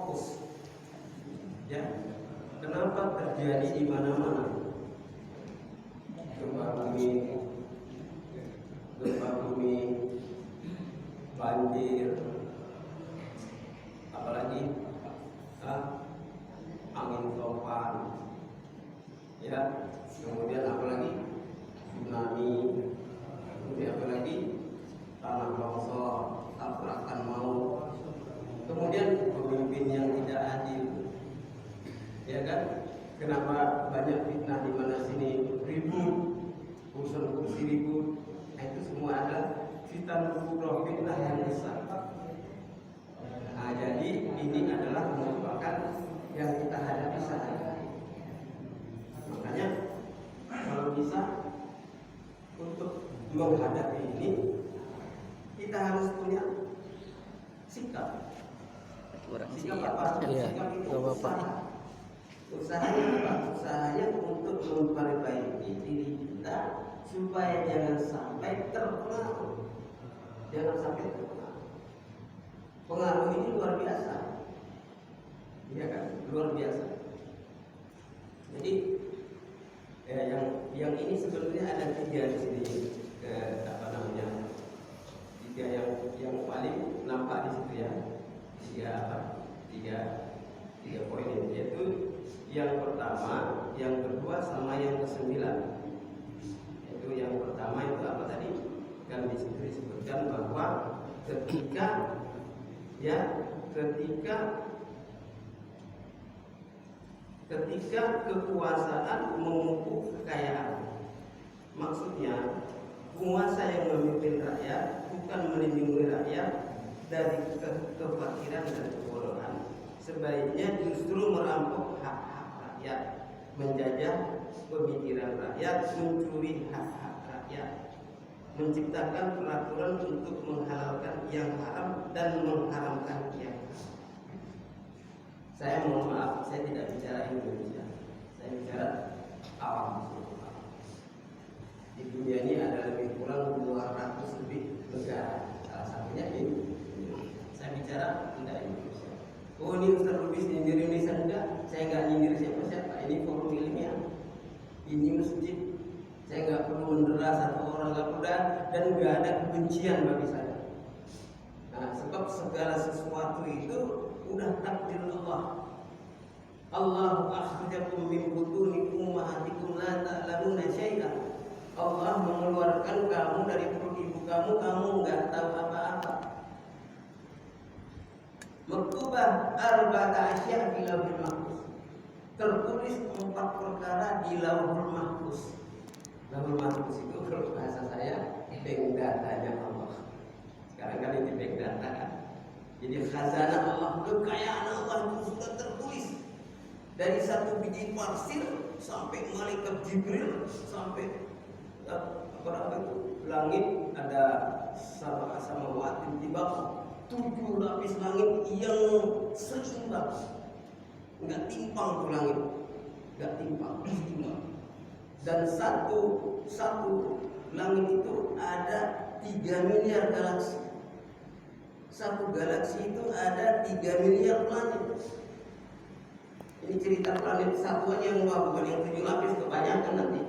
fokus. Ya, kenapa terjadi di mana-mana? Gempa bumi, banjir, apalagi angin topan, ya, kemudian apalagi tsunami, kemudian apalagi tanah longsor, tabrakan maut, kemudian pemimpin yang tidak adil, ya kan? Kenapa banyak fitnah di mana sini ribut, urusan kursi ribut, itu semua adalah fitnah yang besar. Nah, jadi ini adalah merupakan yang kita hadapi sehari-hari. Makanya kalau bisa untuk menghadapi ini kita harus punya sikap. Sikap apa? Sikap itu usaha. Usahanya apa? Usahanya untuk memperbaiki diri kita supaya jangan sampai terpengaruh. Jangan sampai terpengaruh. Pengaruh ini luar biasa, ya kan? Luar biasa. Jadi yang ini sebenarnya ada 3 di sini, tiga yang paling nampak di situ ya. Tiga poin ini, yaitu yang pertama, yang kedua, sama yang ke-9. Yaitu yang pertama itu apa tadi? Kan di situ disebutkan bahwa ketika kekuasaan memupuk kekayaan, maksudnya penguasa yang memimpin rakyat bukan melindungi rakyat dari kefakiran dan kebodohan, sebaiknya justru merampok hak-hak rakyat, menjajah pemikiran rakyat, mencuri hak-hak rakyat, menciptakan peraturan untuk menghalalkan yang haram dan mengharamkan yang halal. Saya mohon maaf, saya tidak bicara Indonesia, saya bicara awam. Di dunia ini ada lebih kurang 200 lebih negara, salah satunya ini. Saya bicara tidak Indonesia. Oh, ini Ustaz Lubis nyindir Indonesia, enggak? Saya enggak nyindir siapa-siapa. Ini forum ilmiah, ini masjid. Saya enggak perlu mendera satu orang, enggak perlu, dan enggak ada kebencian bagi saya. Nah, sebab segala sesuatu itu udah takdir Allah. Allahu akhrajakum min butuni ummahatikum la ta'lamuna syai'an. Allah mengeluarkan kamu dari perut ibu kamu enggak tahu apa-apa. Maktubah arba'ata asya' di lauhul mahfuz. Tertulis 4 perkara di lauhul mahfuz. Lauhul mahfuz itu kalau bahasa saya bank datanya Allah. Sekarang kan ini bank data kan. Jadi khazanah Allah, kekayaan Allah itu sudah tertulis dari 1 biji pasir sampai malaikat Jibril, sampai apa itu langit ada sama watin tiba 7 lapis langit yang seimbang, nggak timpang tuh langit, nggak timpang, seimbang. Dan satu langit itu ada 3 miliar galaksi. Satu galaksi itu ada 3 miliar planet. Ini cerita planet satuan yang bukan yang 7 lapis, kebanyakan nanti.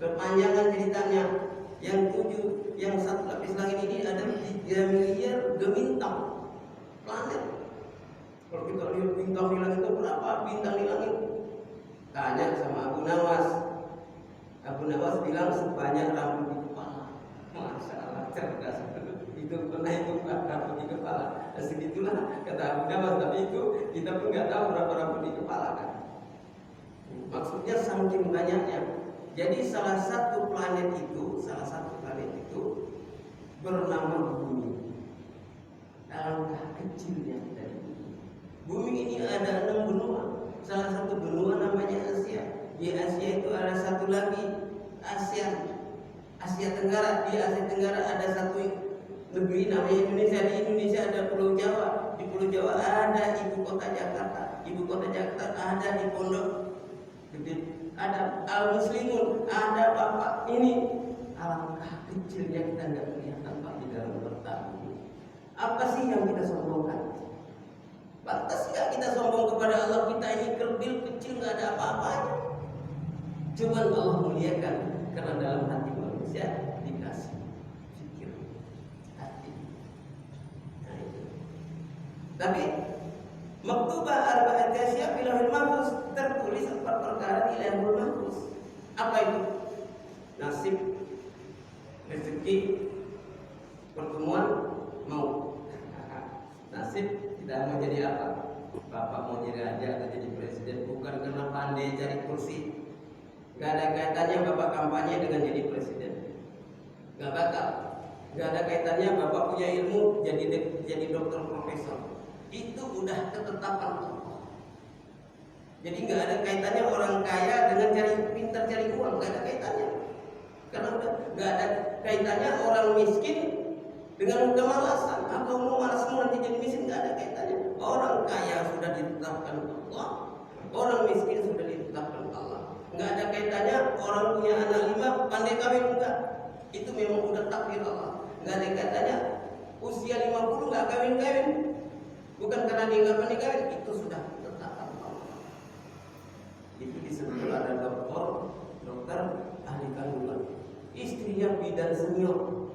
Kepanjangan ceritanya yang 1 lapis langit ini ada 3 miliar gemintang planet. Kalau kita lihat bintang di langit itu berapa bintang di langit? Tanya sama Abu Nawas. Abu Nawas bilang sebanyak rambut di kepala. Masya Allah, cerdas. Itu pernah itu rambut di kepala. Nah, segitulah kata Abu Nawas. Tapi itu kita pun nggak tahu berapa rambut di kepala kan. Maksudnya saking banyaknya. Jadi salah satu planet itu bernama Bumi. Alangkah kecilnya kita di Bumi. Bumi ini ada 6 benua. Salah satu benua namanya Asia. Di Asia itu ada satu lagi Asia Tenggara. Di Asia Tenggara ada satu negeri namanya Indonesia. Di Indonesia ada Pulau Jawa. Di Pulau Jawa ada ibu kota Jakarta. Ibu kota Jakarta ada di Pondok Gede. Ada Al-Muslimun, ada Bapak. Ini alangkah kecilnya kita nggak kelihatan Pak di dalam peta. Apa sih yang kita sombongkan? Batas dimuliakan karena dalam hati manusia dikasih fikir hati. Nah itu. Tapi maktubah arba'at asya fil lauhil mahfuz, tertulis 4 perkara di lauhul mahfuz. Apa itu? Nasib, rezeki, pertemuan, maut. Nasib tidak mau jadi apa? Bapak mau jadi raja atau jadi presiden bukan karena pandai cari kursi. Gak ada kaitannya bapak kampanye dengan jadi presiden. Gak bakal. Gak ada kaitannya bapak punya ilmu jadi dokter profesor. Itu udah ketetapan Allah. Jadi gak ada kaitannya orang kaya dengan pintar cari uang. Gak ada kaitannya. Karena udah gak ada kaitannya orang miskin dengan kemalasan atau mau malas nanti jadi miskin. Gak ada kaitannya. Orang kaya sudah ditetapkan Allah, orang miskin sudah ditetapkan Allah. Nggak ada kaitannya orang punya anak 5 pandai kawin enggak. Itu memang udah takdir Allah. Nggak ada kaitannya usia 50 nggak kawin-kawin. Bukan karena dia nggak pandai kawin, itu sudah ditetapkan Allah. Itu disebut ada dokter ahli kandungan. Istrinya bidan senior.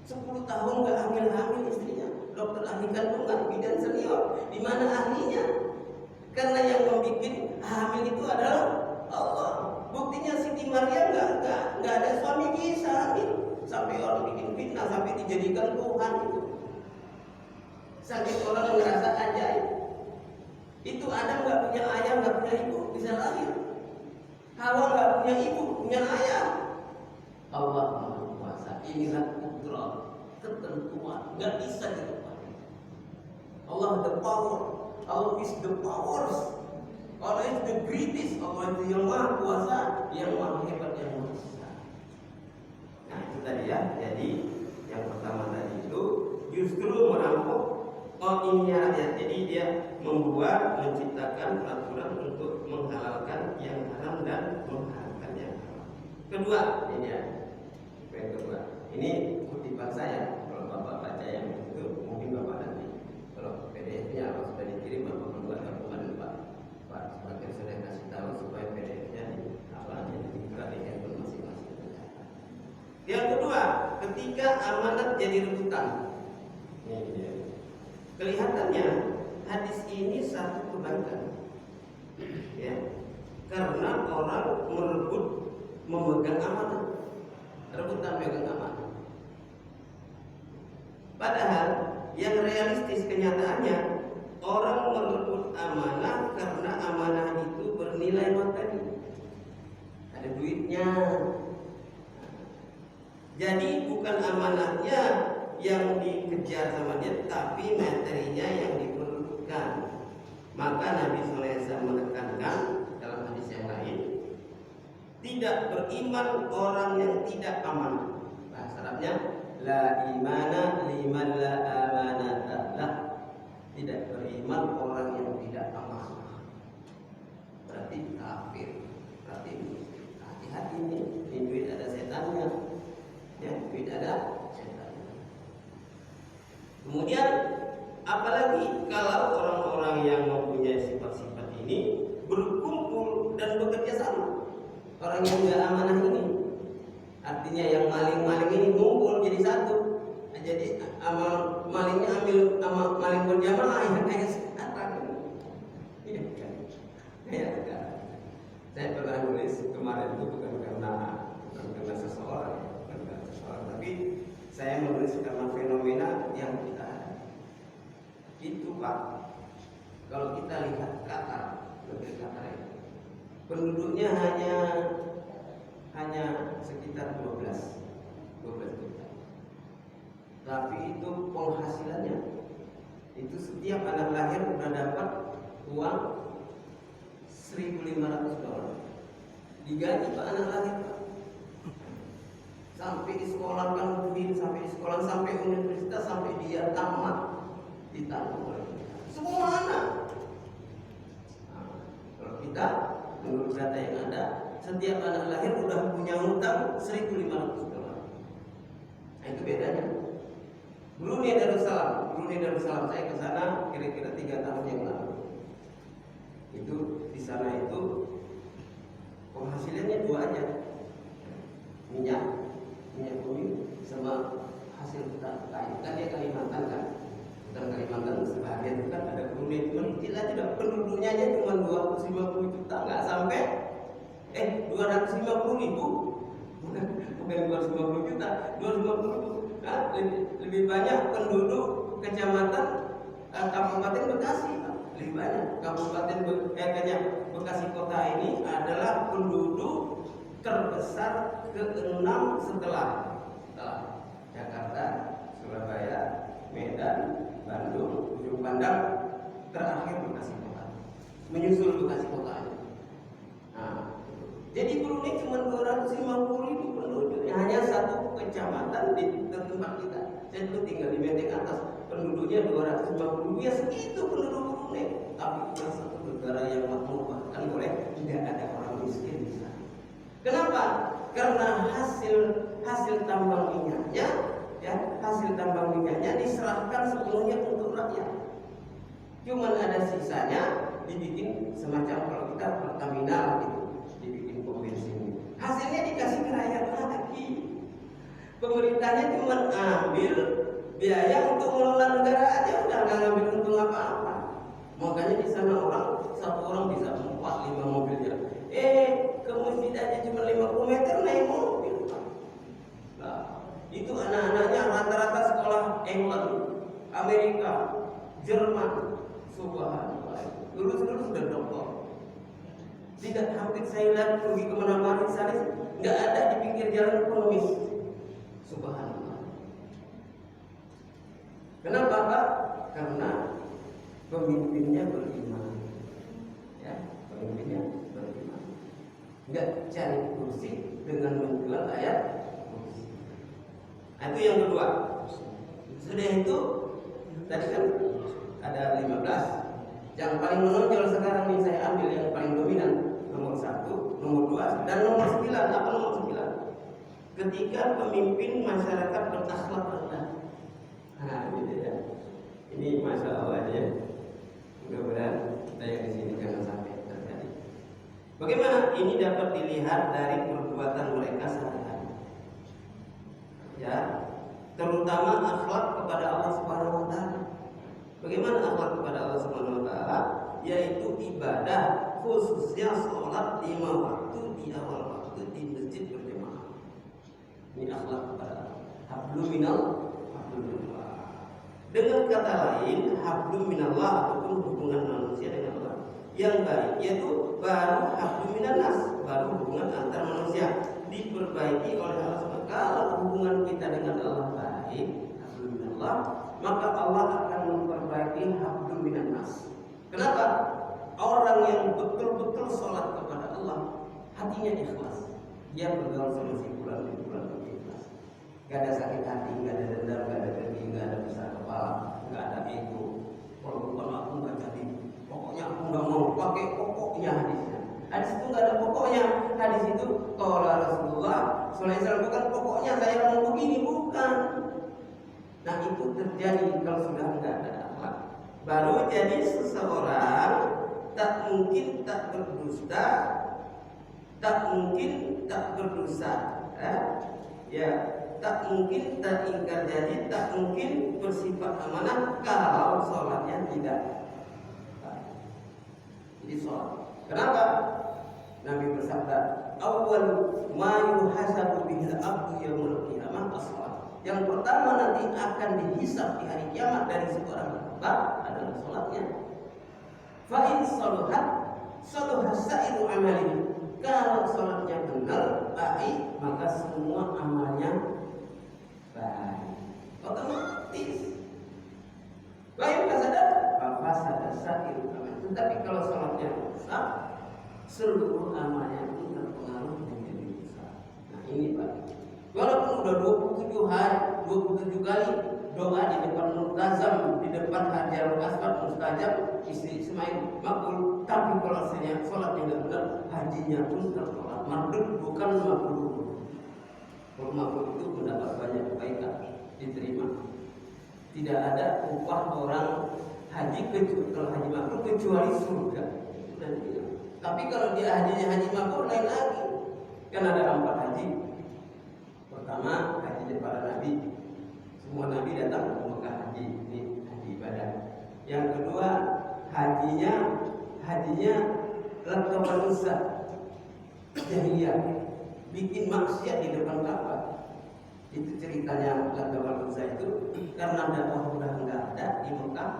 10 tahun nggak hamil istrinya. Dokter ahli kandungan, bidan senior, di mana ahlinya? Karena yang membuat hamil itu adalah Allah. Buktinya Siti Maryam nggak ada suami bisa hamil, sampai orang bikin fitnah, sampai dijadikan Tuhan itu. Sampai orang ngerasa ajaib. Itu Adam nggak punya ayah, nggak punya ibu, bisa lahir. Hawa nggak punya ibu, punya ayah. Allah Maha Kuasa. Inilah kudrat, ketentuan, nggak bisa diubah. Allah the power, Allah is the powers, Allah is the greatest, Allah itu yang maha kuasa, yang maha hebat, yang maha besar. Nah itu tadi ya. Jadi yang pertama tadi itu justru merampok ininya rakyat. Jadi dia menciptakan peraturan untuk menghalalkan yang haram dan mengharamkan yang halal. Kedua, ini ya, yang kedua. Ini kutipan saya. Kalau bapak baca yang itu, mungkin bapak nanti. Kalau PDF-nya apa sudah dikirim, bapak membuat tabungan Pak sebagai sudah kasih tahu supaya PDF-nya dibuka di handphone masing-masing. Yang kedua, ketika amanat jadi rebutan. Ini dia. Kelihatannya hadis ini satu kebaikan, ya, karena orang memegang amanah, rebutan megang amanah. Padahal yang realistis kenyataannya orang merebut amanah karena amanah itu bernilai materi, ada duitnya. Jadi bukan amanahnya yang dikejar sama dia, tapi materinya yang diperlukan. Maka Nabi SAW menekankan dalam hadis yang lain, tidak beriman orang yang tidak amanah. Bahasa Arabnya, la imana liman la amanata lah. Tidak beriman orang yang tidak amanah. Berarti kafir. Berarti hati-hati nih, ini duit ada setannya. Ya, duit ada setannya. Kemudian apalagi kalau orang-orang yang mempunyai sifat-sifat ini berkumpul dan bekerja sama. Orang yang nggak amanah ini, artinya yang maling-maling ini ngumpul jadi satu. Jadi malingnya ambil maling berjamaah yang kayak sekarang. Iya kan? Kayak sekarang. Saya pernah nulis kemarin itu bukan karena seseorang, tapi saya menulis karena fenomena yang kita ada. Itu Pak, kalau kita lihat Qatar, negeri Qatar ini, penduduknya hanya sekitar 12 juta. Tapi itu penghasilannya, itu setiap anak lahir udah dapat uang $1.500. Digaji Pak anak lahir Pak. Sampai disekolahkan mobil, sampai disekolah, sampai universitas, sampai dia tamat ditanggung oleh kita. Semua anak. Nah, kalau kita menurut data yang ada, setiap anak lahir udah punya hutang $1.500. Nah itu bedanya. Brunei Darussalam, saya ke sana kira-kira 3 tahun yang lalu. Itu di sana itu penghasilannya 2 aja, minyak bumi sama hasil hutan kayu. Kan dia Kalimantan kan, hutan Kalimantan sebagian itu kan ada Brunei, cuman tidak penduduknya aja cuma 250 juta, nggak sampai 250 ribu, bukan 250 juta, 250 ribu. Nah, lebih banyak penduduk kecamatan Kabupaten Bekasi, lebih banyak. Kabupaten Bekasi kota ini adalah penduduk terbesar ke-6 setelah Jakarta, Surabaya, Medan, Bandung, Ujung Pandang, terakhir Bekasi kota, menyusul Bekasi kota. Nah, jadi Brunei cuma 250 ribu penduduknya, hanya satu kecamatan di tempat kita. Saya dulu tinggal di Menteng Atas, penduduknya 250 ribu, ya segitu penduduk Brunei. Tapi itu satu negara yang makmur, bahkan boleh tidak ada orang miskin di sana. Kenapa? Karena hasil tambang minyaknya, hasil tambang minyaknya diserahkan sepenuhnya untuk rakyat. Cuman ada sisanya dibikin semacam kalau kita Pertamina gitu, dibikin pom bensin. Hasilnya dikasih ke rakyat lagi. Pemerintahnya cuma ambil biaya untuk mengelola negara aja, udah nggak ngambil untung apa-apa. Makanya di sana satu orang bisa 4-5 mobilnya. Ke masjid aja cuma 50 meter naik mobil. Nah, itu anak-anaknya rata-rata sekolah England, Amerika, Jerman. Subhanallah. Lulus sudah doktor. Tidak, hampir saya lihat pergi kemana-mana di sana nggak ada di pinggir jalan ekonomis. Subhanallah. Kenapa Pak? Karena pemimpinnya beriman. Ya, pemimpinnya beriman. Nggak cari kursi dengan menjual ayat kursi. Nah, itu yang kedua. Sudah itu tadi kan ada 15. Yang paling menonjol sekarang ini saya ambil yang paling dominan, nomor 1, nomor 2, dan nomor 9. Apa nomor 9? Ketika pemimpin masyarakat berakhlak rendah. Nah, ini ya. Ini masya Allah ya. Mudah-mudahan kita yang di sini jangan sampai terjadi. Bagaimana ini dapat dilihat dari perbuatan mereka sehari-hari. Ya, terutama akhlak kepada Allah Subhanahu wa taala. Bagaimana akhlak kepada Allah Subhanahu wa taala? Yaitu ibadah, khususnya sholat 5 waktu di awal waktu di masjid berjamaah. Ini akhlak kepada Allah. Hablum minallah. Dengan kata lain, hablum minallah ataupun hubungan manusia dengan Allah yang baik, yaitu baru hablum minannas, baru hubungan antar manusia diperbaiki oleh Allah SWT. Kalau hubungan kita dengan Allah baik, hablum minallah, maka Allah akan memperbaiki hablum minannas. Kenapa? Orang yang betul-betul sholat kepada Allah, hatinya ikhlas. Dia bergaul sama si bulan ikhlas. Gak ada sakit hati, gak ada dendam, gak ada dengki, gak ada besar kepala, gak ada ego. Kalau bukan aku gak jadi. Pokoknya aku gak mau pakai pokoknya hadisnya. Hadis itu gak ada pokoknya. Hadis itu kalau Rasulullah SAW bukan pokoknya saya mau begini, bukan. Nah, itu terjadi kalau sudah tidak ada akhlak. Baru jadi seseorang tak mungkin tak berdusta, tak mungkin tak berdosa, ya, tak mungkin tak ingkar janji, tak mungkin bersifat amanah kalau sholatnya tidak. Jadi sholat. Kenapa? Nabi bersabda, "Awwal ma yuhasabu bihil abdu yaumul qiyamah as-shalah." Yang pertama nanti akan dihisab di hari kiamat dari seorang hamba adalah sholatnya. Fa in shaluhat shaluha sa'iru amali. Kalau sholatnya benar, baik, maka semua amalnya baik. Otomatis. Baik sadar, apa sadar sa'iru amali. Tetapi kalau sholatnya rusak, seluruh amalnya itu terpengaruh menjadi rusak. Nah, ini Pak. Walaupun udah 27 hari, 27 kali doa di depan multazam, di depan Hajarul Aswad mustajab, istri Ismail makbul, tapi kalau saya sholatnya tidak benar, hajinya pun tertolak. Mardud bukan makbul. Kalau makbul itu mendapat banyak kebaikan, diterima. Tidak ada upah orang haji kalau haji makbul kecuali surga. Tapi kalau dia hajinya haji makbul lain lagi. Kan ada 4 haji. pertama haji para nabi. Semua nabi datang ke Mekah haji, ini haji ibadah. Yang kedua hajinya Lat Uzza jahiliyah, bikin maksiat di depan Ka'bah. Itu ceritanya Lat Uzza itu karena dakwah udah nggak ada di Mekah.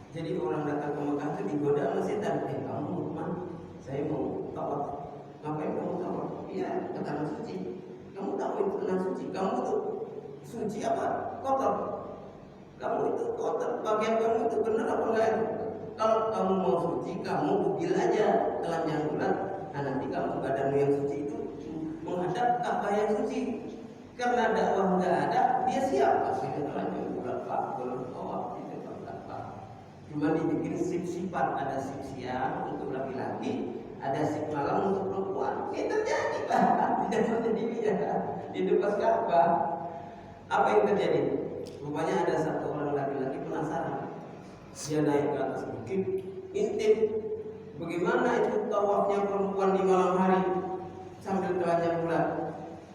Jadi orang datang ke Mekah itu digoda sama setan. Kamu mau kemana? Saya mau tawaf. Ngapain kamu tawaf? Iya, ke tanah suci. Kamu tahu itu tanah suci? Kamu tuh suci apa? Kotor. Kamu itu kotor. Bagian kamu itu benar apa enggak? Kalau kamu mau suci, kamu bugil aja telanjang bulat. Nah nanti kamu badanmu yang suci itu menghadap Ka'bah yang suci. Karena dakwah nggak ada, dia siap. Akhirnya telanjang bulat Pak, belum tawaf di depan Ka'bah. Cuma dibikin sip-sipan, ada sip siang untuk laki-laki, ada sip malam untuk perempuan. Itu terjadi Pak, tidak terjadi di depan Ka'bah. Apa yang terjadi? Rupanya ada satu orang laki-laki penasaran. Dia naik ke atas bukit, intip bagaimana itu tawafnya perempuan di malam hari sambil telanjang bulat.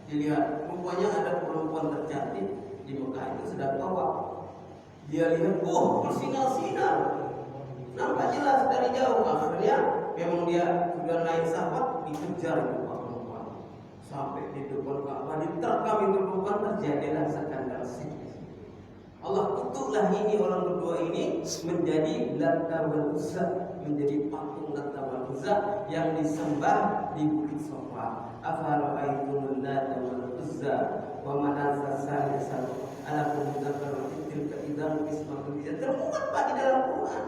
Dilihat, rupanya ada perempuan tercantik di Mekah itu sedang tawaf. Dia lihat, oh bersinar-sinar, nampak jelas dari jauh. Akhirnya memang dia sudah naik sahabat, dikejar itu perempuan sampai di depan Ka'bah, diterkam itu perempuan. Terjadilah skandal seks. Allah kutuklah ini orang berdua ini menjadi Lat wal Uzza, menjadi patung Lat wal Uzza yang disembah di Bukit Safa. Afara'aitumul Lat wal Uzza wa manazza salisatu alakum dzakaru tilka idzan qismatun dhiza. Termuat Pak di dalam Quran.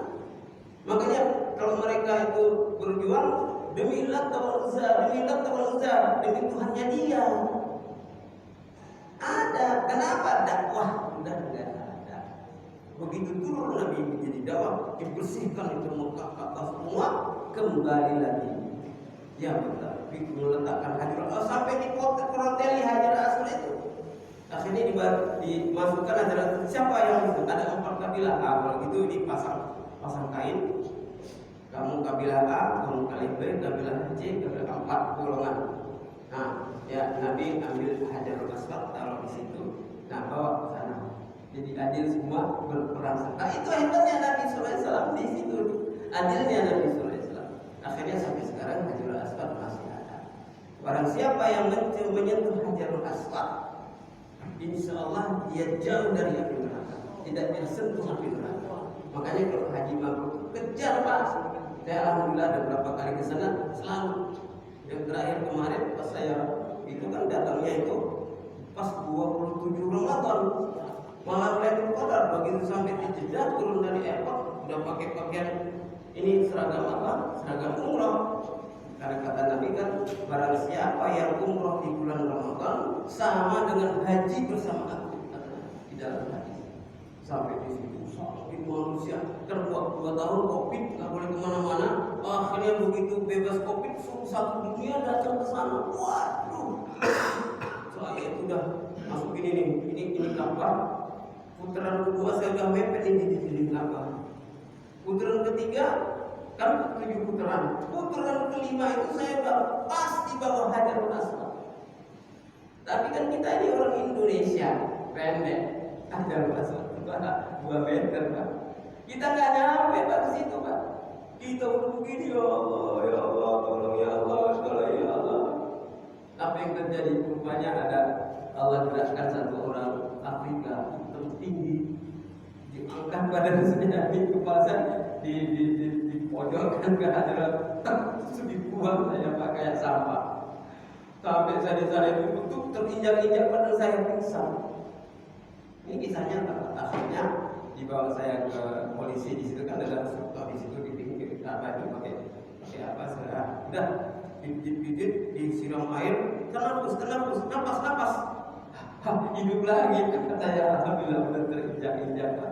Makanya kalau mereka itu berjuang demi Lat wal Uzza, demi Lat wal Uzza, demi Tuhannya dia. Ada, kenapa? Dakwah udah enggak ada. Begitu turun Nabi menjadi dakwah, dibersihkan itu Mekah semua, kembali lagi. Ya betul, meletakkan Hajarul Aswad sampai di proteli Hajarul Aswad itu. Akhirnya dimasukkan Hajarul Aswad. Siapa yang itu? Ada 4 kabilah. Kalau gitu dipasang kain. Kamu kabilah A, kamu kabilah B, kabilah C, kabilah 4 golongan. Nah, ya Nabi ambil Hajarul Aswad taruh di situ. Nah, bawa ke sana. Jadi adil semua berperan serta. Itu hebatnya Nabi SAW di situ. Adilnya Nabi SAW. Akhirnya sampai sekarang Hajarul Aswad masih ada. Barang siapa yang menyentuh Hajarul Aswad, insya Allah dia jauh dari api neraka, tidak tersentuh api neraka. Makanya kalau haji mabrur kejar Pak. Saya alhamdulillah ada beberapa kali ke sana selalu. Yang terakhir kemarin pas saya itu kan datangnya itu pas 27 Ramadan malam Lailatul Qadar. Begitu sampai di Jeddah turun dari airport udah pakai pakaian ini seragam apa? Seragam umroh. Karena kata Nabi kan barang siapa yang umroh di bulan Ramadan sama dengan haji bersama aku, di dalam hadis. Sampai di situ sakit manusia terbuat 2 tahun Covid nggak boleh kemana-mana. Akhirnya begitu bebas Covid satu dunia datang ke sana. Waduh, saya sudah masuk ini Ka'bah. Putaran kedua saya sudah mepet ini di Ka'bah. Putaran ketiga kan 7 putaran. Putaran kelima itu saya sudah pas di bawah Hajarul Aswad. Tapi kan kita ini orang Indonesia pendek. Hajarul Aswad 2 meter Pak. Kita nggak nyampe Pak ke situ Pak. Kita udah begini, ya Allah, tolong ya Allah, tolong ya Allah. Apa yang terjadi? Rupanya ada Allah gerakkan satu orang Afrika hitam tinggi, diangkat badan saya di kepala saya, dipojokkan ke hadapan, dibuang saya pakai kayak sampah. Sampai saya itu terinjak-injak badan saya pingsan. Ini kisahnya akhirnya dibawa saya ke polisi. Di situ kan ada struktur di situ di pinggir Ka'bah itu pakai apa? Udah dipijit, disiram air, nafas, hidup lagi. Kata saya alhamdulillah benar terinjak-injak Pak.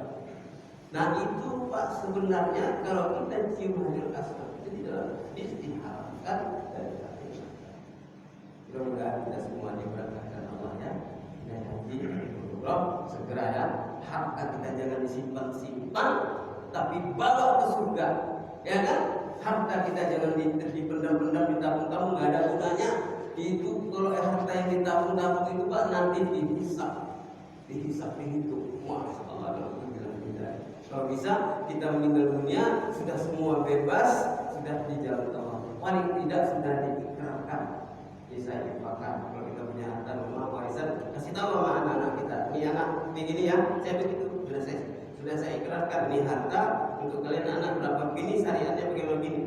Nah itu Pak sebenarnya kalau kita cium Hajarul Aswad itu tidak diharamkan dari hati. Mudah-mudahan kita semua diberkatkan Allah ya. Dan haji segera ya, harta kita jangan disimpan-simpan, tapi bawa ke surga, ya kan? Harta kita jangan dipendam-pendam, ditabung-tabung, nggak ada gunanya. itu kalau harta yang ditabung-tabung itu Pak nanti dihisap, dihitung. Masya Allah, kalau bisa kita meninggal dunia sudah semua bebas, sudah di jalan Allah. Paling tidak sudah diikrarkan, bisa dipakai. Kalau kita punya harta rumah warisan, kasih tahu sama anak-anak kita, ini anak begini ya, saya begitu, sudah saya ikrarkan ini harta untuk kalian anak berapa begini, syariatnya bagaimana begini.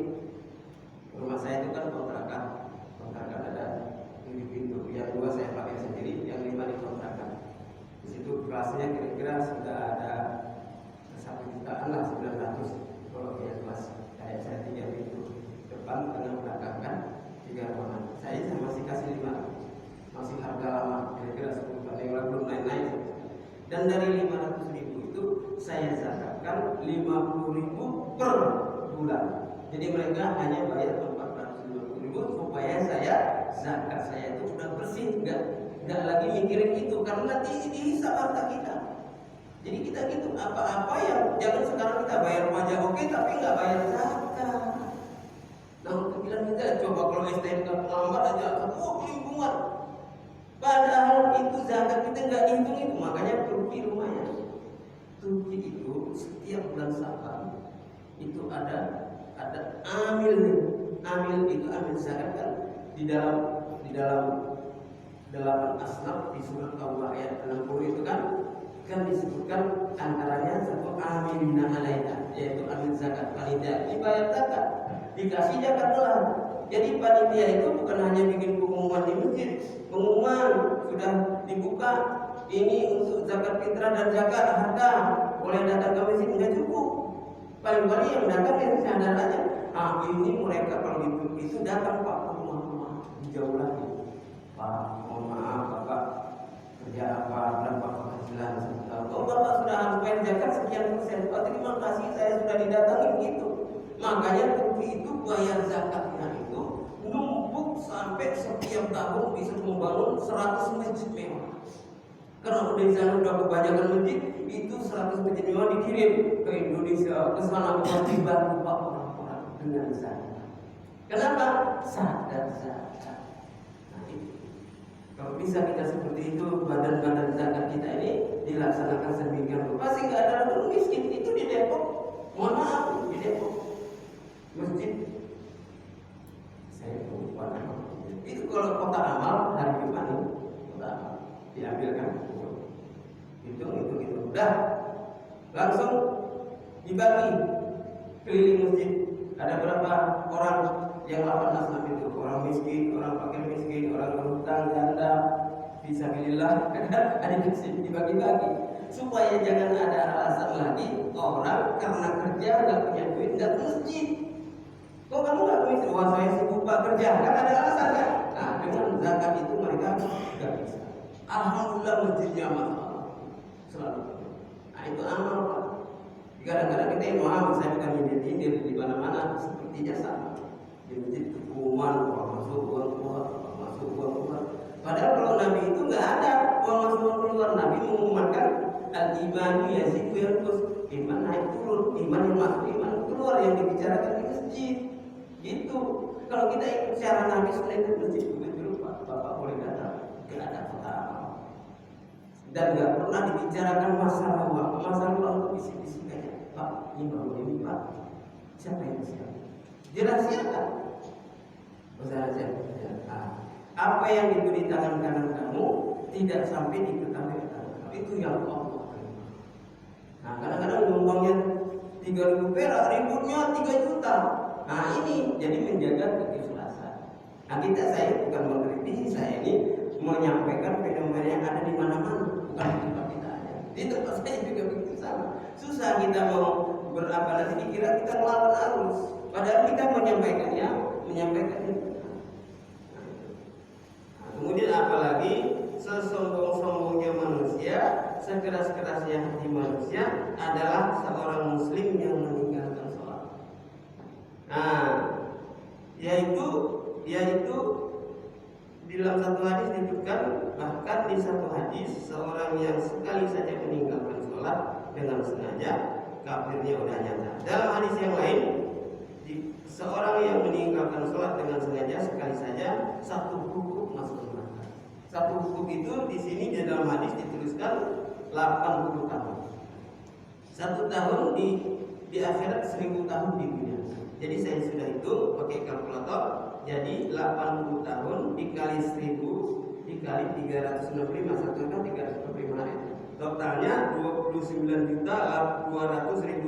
Rumah saya itu kan kontrakan ada di pintu, yang 2 saya pakai sendiri, yang 5 dikontrakan. Di situ kelasnya kira-kira sudah ada 1 jutaan lah, 900 kalau dia kelas kayak saya 3 pintu depan tengah belakang kan 3 ruangan. Saya masih kasih 500, masih harga lama, kira-kira 10 tahun yang lalu belum naik. Dan dari 500.000 itu saya zakatkan 50.000 per bulan. Jadi mereka hanya bayar 450.000 supaya saya zakat saya itu udah bersih, nggak lagi mikirin itu karena nanti dihisab harta kita. Jadi kita gitu, apa-apa yang jangan sekarang kita bayar pajak oke tapi nggak bayar zakat. Nah untuk bilang kita coba kalau STNK terlambat aja, lingkungan. Padahal itu zakat kita nggak dihitung itu, makanya Turki lumayan. Turki itu setiap bulan Safar itu ada amil itu amil zakat kan di dalam 8 asnaf di surat Taubah ayat 60 itu kan disebutkan antaranya satu amilina alaina, yaitu amil zakat. Panitia dibayar zakat, dikasih zakat dolar. Jadi panitia itu bukan hanya bikin pengumuman di masjid, pengumuman sudah dibuka ini untuk zakat fitrah dan zakat harta, boleh datang ke masjid, enggak cukup. Paling-paling yang datang yang sadar aja, ini mereka kalau di Turki itu datang Pak ke rumah-rumah jauh lagi. Pak, mohon maaf Bapak kerja apa, berapa penghasilan 1 tahun. Oh Bapak sudah harus bayar zakat sekian persen. Oh terima kasih saya sudah didatangi begitu. Makanya Turki itu bayar zakatnya itu numpuk sampai setiap tahun bisa membangun 100 masjid mewah. Karena di sana udah kebanyakan masjid, itu 100 masjid mewah dikirim ke Indonesia, ke sana buat dibantu Pak orang-orang dengan zakat. Kenapa? Sadar zakat. Kalau bisa kita seperti itu, badan-badan zakat kita ini dilaksanakan sedemikian rupa, pasti nggak ada orang miskin. Itu di Depok, mohon maaf di Depok masjid, saya lupa nama. Itu kalau kota amal hari Jumat ini, kota amal diambilkan, itu udah langsung dibagi keliling masjid. Ada berapa orang yang 8 asnaf itu, orang miskin, orang fakir miskin, orang berhutang, janda, fisabilillah, ada di sini dibagi-bagi supaya jangan ada alasan lagi orang karena kerja nggak punya duit nggak ke masjid. Kok kamu nggak ke masjid? Wah saya sibuk Pak kerja, kan ada alasan kan? Nah dengan zakat itu mereka nggak bisa. Alhamdulillah masjidnya masalah selalu. Nah itu amal Pak. Kadang-kadang kita yang mau, saya bukan nyindir di mana-mana, sepertinya sama. Di masjid hukuman, uang masuk, uang keluar, uang masuk, uang keluar. Padahal kalau Nabi itu nggak ada uang masuk, uang keluar. Nabi mengumumkan al-imanu yazidu yanqus, iman naik turun, iman yang masuk, iman keluar, yang dibicarakan di masjid. Gitu. Kalau kita ikut cara Nabi sebenarnya masjid begitu Pak, Bapak boleh datang, nggak ada kota amal. Dan nggak pernah dibicarakan masalah uang itu bisik-bisik aja. Pak, ini baru ini Pak, siapa yang siap? Dirahasiakan. Apa yang diberi tangan kanan kamu tidak sampai diketahui tangan kamu, itu yang Allah terima. Nah kadang-kadang uangnya 3.000 perak, ributnya 3 juta. Nah ini jadi menjaga keikhlasan. Nah saya bukan mengkritisi, saya ini menyampaikan fenomena yang ada di mana-mana, bukan di tempat kita aja. Di tempat saya juga begitu sama. Susah kita mau berapa nanti dikira kita melawan arus, padahal kita menyampaikannya. Nah, kemudian apalagi sesombong-sombongnya manusia, sekeras-kerasnya hati manusia adalah seorang muslim yang meninggalkan sholat. Nah, yaitu di dalam satu hadis disebutkan, bahkan di satu hadis seorang yang sekali saja meninggalkan sholat dengan sengaja, kafirnya udah nyata. Dalam hadis yang lain, seorang yang meninggalkan sholat dengan sengaja sekali saja, satu buku sini di dalam hadis dituliskan 80 tahun. 1 tahun di akhirat, 1000 tahun di dunia. Jadi saya sudah hitung pakai kalkulator. Jadi 80 tahun dikali 1000 dikali 365, satu kan 365 hari. Totalnya 29.200.000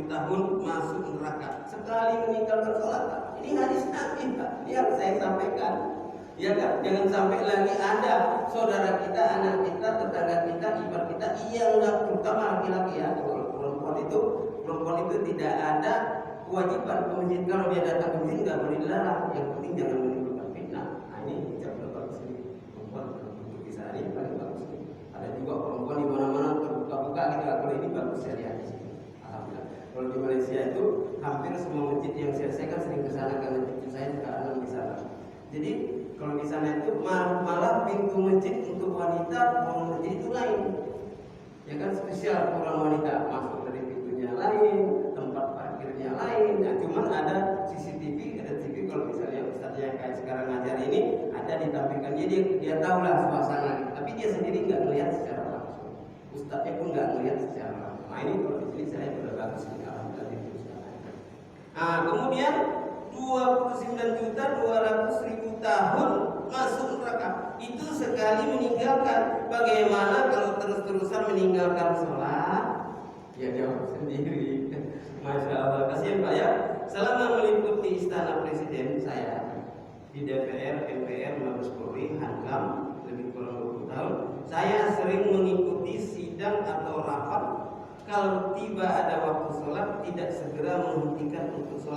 tahun masuk neraka sekali meninggalkan sholat. Ini hadis Nabi, Pak. Yang saya sampaikan. Ya kan? Jangan sampai lagi ada saudara kita, anak kita, tetangga kita, ipar kita yang nggak, terutama laki-laki ya. Perempuan itu tidak ada kewajiban ke masjid. Kalau dia datang ke masjid nggak boleh dilarang. Yang penting jangan menimbulkan fitnah. Nah, ini hijab bagus ini. Perempuan untuk di sehari paling bagus. Ada juga perempuan di mana-mana terbuka-buka gitu. Kalau ini bagus saya lihat di sini. Alhamdulillah. Kalau di Malaysia itu hampir semua masjid yang saya kan sering ke sana karena cucu saya juga anak di sana. Jadi kalau di sana itu malah pintu masjid untuk wanita, orang masjid itu lain. Ya kan, spesial orang wanita masuk dari pintunya lain, tempat parkirnya lain. Nah, cuman ada CCTV, ada TV. Kalau misalnya ustaz yang kayak sekarang ngajar ini ada ditampilkan, dia tahu lah suasana, tapi dia sendiri nggak melihat secara langsung. Ustaznya pun nggak melihat secara langsung. Nah, ini kalau di sini saya sudah bagus ini, alhamdulillah diteruskan. Nah, kemudian 29.200.000 tahun masuk neraka. Itu sekali meninggalkan. Bagaimana kalau terus-terusan meninggalkan sholat? Ya jawab sendiri. Masya Allah. Kasihan Pak ya. Selama meliputi istana presiden saya di DPR, MPR, Mabes Polri, Hankam lebih kurang 20 tahun, saya sering mengikuti sidang atau rapat. Kalau tiba ada waktu sholat, tidak segera menghentikan untuk sholat.